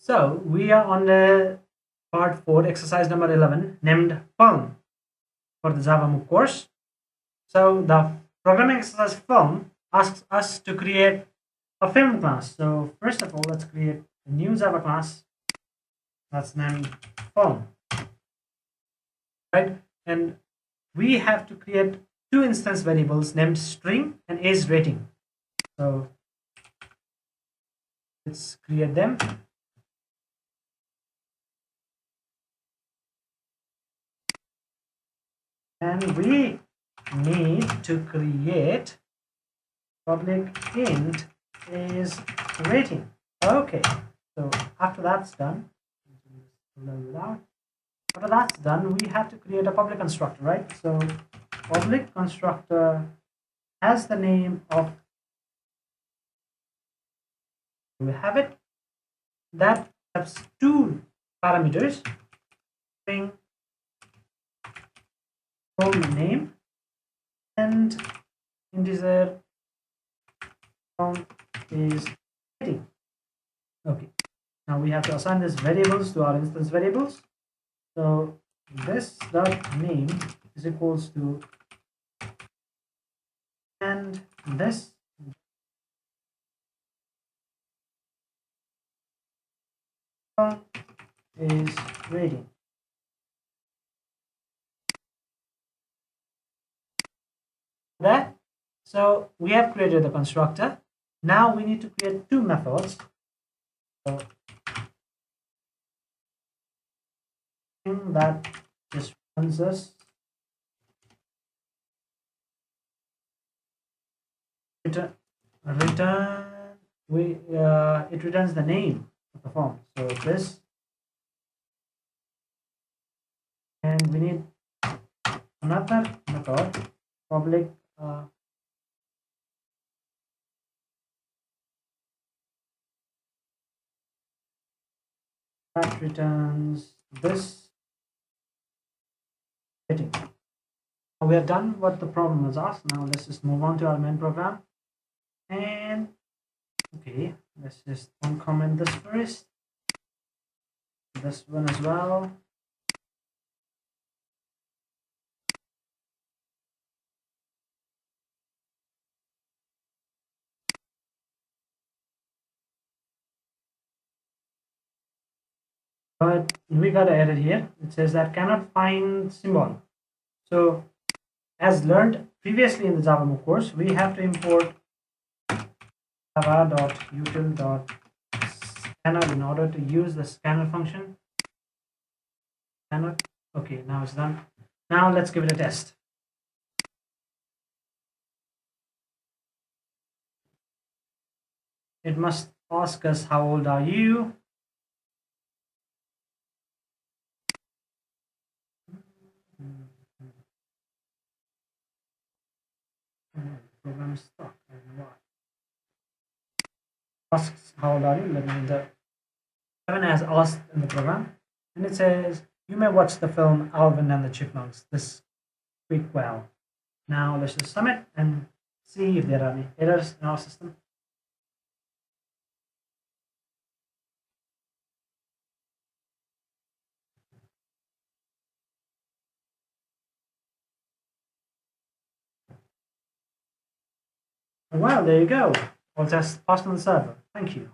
So we are on the part 4, exercise number 11, named film for the Java MOOC course. So the programming exercise film asks us to create a film class. So first of all, let's create a new Java class that's named film, right? And we have to create two instance variables named string and age rating. So let's create them. And we need to create public int is rating. Okay, so after that's done, after that's done, we have to create a public constructor, right? So public constructor has the name of, we have it, that has two parameters, string from name and integer from is rating. Okay, now we have to assign these variables to our instance variables. So this dot name is equals to, and this is rating. That, so we have created the constructor. Now we need to create two methods. So that just runs us return it returns the name of the form. So this, and we need another method, public that returns this rating. Now we have done what the problem was asked. Now let's just move on to our main program. And okay, let's just uncomment this first. This one as well. But we got an error here. It says that cannot find symbol. So as learned previously in the Java MOOC course, we have to import java.util.scanner in order to use the scanner function. Scanner. Okay, now it's done. Now let's give it a test. It must ask us how old are you. Program is stuck. I don't know why. Asks how old are you. Let me the 7 has asked in the program, and it says you may watch the film Alvin and the Chipmunks this week. Well, now let's just submit and see if there are any errors in our system. Well, there you go. All tests passed on the server. Thank you.